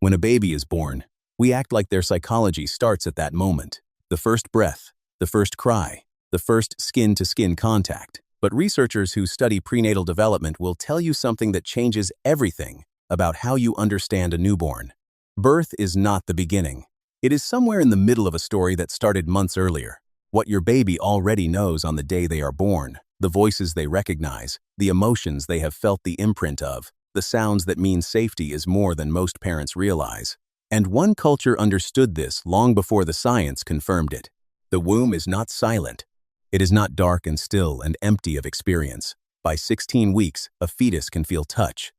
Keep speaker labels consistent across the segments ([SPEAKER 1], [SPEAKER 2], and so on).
[SPEAKER 1] When a baby is born, we act like their psychology starts at that moment. The first breath, the first cry, the first skin-to-skin contact. But researchers who study prenatal development will tell you something that changes everything about how you understand a newborn. Birth is not the beginning. It is somewhere in the middle of a story that started months earlier. What your baby already knows on the day they are born, the voices they recognize, the emotions they have felt the imprint of, the sounds that mean safety is more than most parents realize. And one culture understood this long before the science confirmed it. The womb is not silent. It is not dark and still and empty of experience. By 16 weeks, a fetus can feel touch.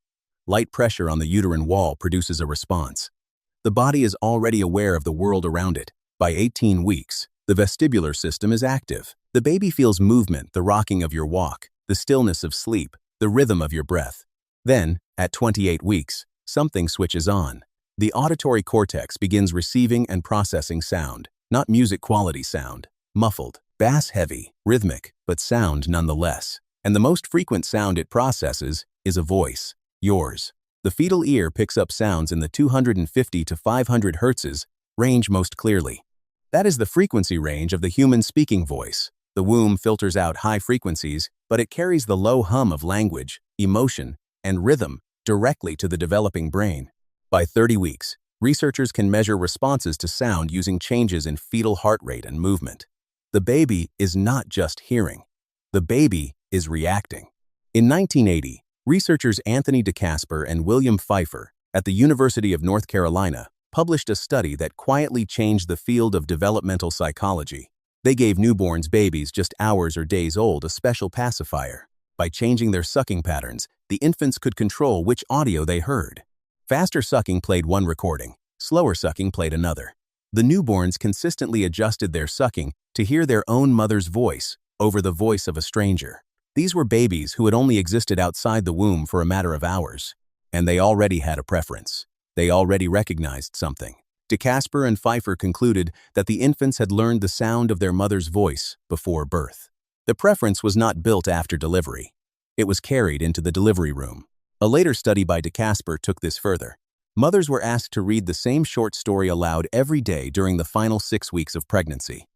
[SPEAKER 1] Light pressure on the uterine wall produces a response. The body is already aware of the world around it. By 18 weeks, the vestibular system is active. The baby feels movement, the rocking of your walk, the stillness of sleep, the rhythm of your breath. Then, at 28 weeks, something switches on. The auditory cortex begins receiving and processing sound, not music-quality sound, muffled, bass-heavy, rhythmic, but sound nonetheless. And the most frequent sound it processes is a voice, yours. The fetal ear picks up sounds in the 250 to 500 Hz range most clearly. That is the frequency range of the human speaking voice. The womb filters out high frequencies, but it carries the low hum of language, emotion, and rhythm directly to the developing brain. By 30 weeks, researchers can measure responses to sound using changes in fetal heart rate and movement. The baby is not just hearing. The baby is reacting. In 1980, researchers Anthony DeCasper and William Fifer at the University of North Carolina published a study that quietly changed the field of developmental psychology. They gave newborns babies just hours or days old a special pacifier. By changing their sucking patterns, the infants could control which audio they heard. Faster sucking played one recording, slower sucking played another. The newborns consistently adjusted their sucking to hear their own mother's voice over the voice of a stranger. These were babies who had only existed outside the womb for a matter of hours, and they already had a preference. They already recognized something. DeCasper and Fifer concluded that the infants had learned the sound of their mother's voice before birth. The preference was not built after delivery. It was carried into the delivery room. A later study by DeCasper took this further. Mothers were asked to read the same short story aloud every day during the final 6 weeks of pregnancy.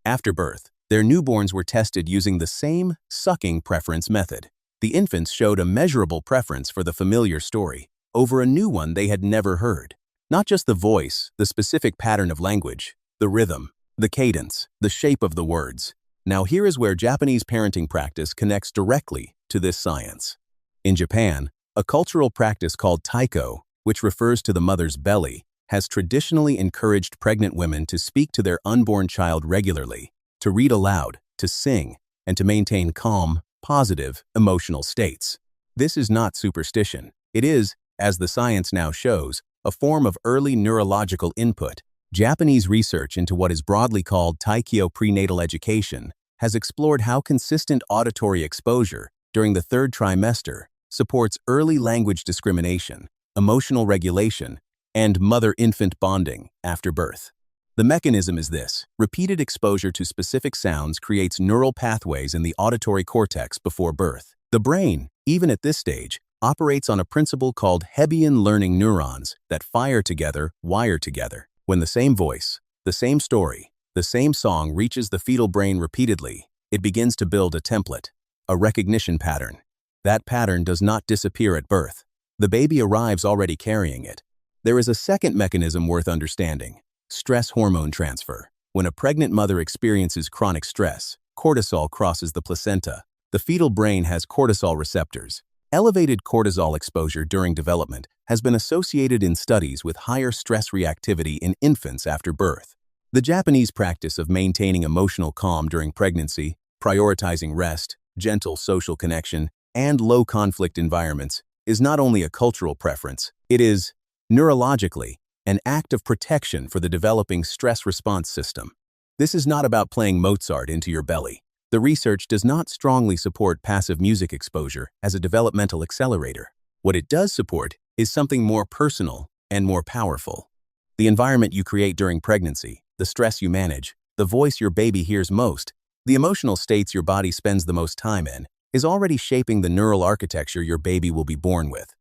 [SPEAKER 1] After birth, their newborns were tested using the same sucking preference method. The infants showed a measurable preference for the familiar story over a new one they had never heard. Not just the voice, the specific pattern of language, the rhythm, the cadence, the shape of the words. Now here is where Japanese parenting practice connects directly to this science. In Japan, a cultural practice called Taikyo, which refers to the mother's belly, has traditionally encouraged pregnant women to speak to their unborn child regularly, to read aloud, to sing, and to maintain calm, positive, emotional states. This is not superstition. It is, as the science now shows, a form of early neurological input. Japanese research into what is broadly called Taikyo prenatal education has explored how consistent auditory exposure during the third trimester supports early language discrimination, emotional regulation, and mother-infant bonding after birth. The mechanism is this: repeated exposure to specific sounds creates neural pathways in the auditory cortex before birth. The brain, even at this stage, operates on a principle called Hebbian learning neurons that fire together, wire together. When the same voice, the same story, the same song reaches the fetal brain repeatedly, it begins to build a template, a recognition pattern. That pattern does not disappear at birth. The baby arrives already carrying it. There is a second mechanism worth understanding: stress hormone transfer. When a pregnant mother experiences chronic stress, cortisol crosses the placenta. The fetal brain has cortisol receptors. Elevated cortisol exposure during development has been associated in studies with higher stress reactivity in infants after birth. The Japanese practice of maintaining emotional calm during pregnancy, prioritizing rest, gentle social connection, and low-conflict environments is not only a cultural preference, it is, neurologically, an act of protection for the developing stress response system. This is not about playing Mozart into your belly. The research does not strongly support passive music exposure as a developmental accelerator. What it does support is something more personal and more powerful. The environment you create during pregnancy, the stress you manage, the voice your baby hears most, the emotional states your body spends the most time in, is already shaping the neural architecture your baby will be born with.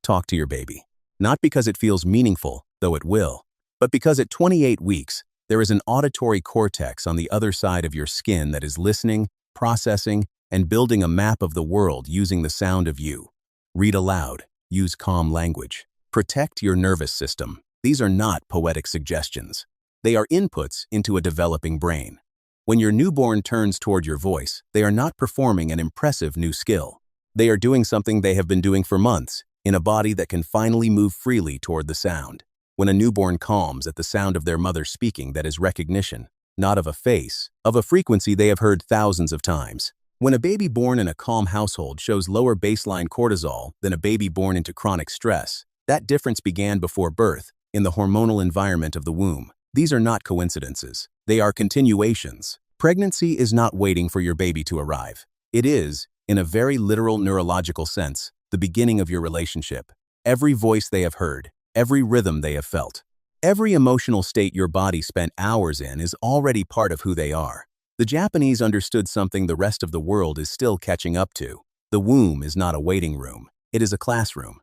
[SPEAKER 1] Talk to your baby. Not because it feels meaningful, though it will, but because at 28 weeks, there is an auditory cortex on the other side of your skin that is listening, processing, and building a map of the world using the sound of you. Read aloud. Use calm language. Protect your nervous system. These are not poetic suggestions. They are inputs into a developing brain. When your newborn turns toward your voice, they are not performing an impressive new skill. They are doing something they have been doing for months, in a body that can finally move freely toward the sound. When a newborn calms at the sound of their mother speaking, that is recognition, not of a face, of a frequency they have heard thousands of times. When a baby born in a calm household shows lower baseline cortisol than a baby born into chronic stress, that difference began before birth, in the hormonal environment of the womb. These are not coincidences. They are continuations. Pregnancy is not waiting for your baby to arrive. It is, in a very literal neurological sense, the beginning of your relationship. Every voice they have heard, every rhythm they have felt, every emotional state your body spent hours in is already part of who they are. The Japanese understood something the rest of the world is still catching up to. The womb is not a waiting room. It is a classroom.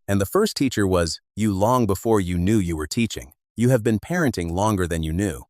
[SPEAKER 1] And the first teacher was you long before you knew you were teaching. You have been parenting longer than you knew.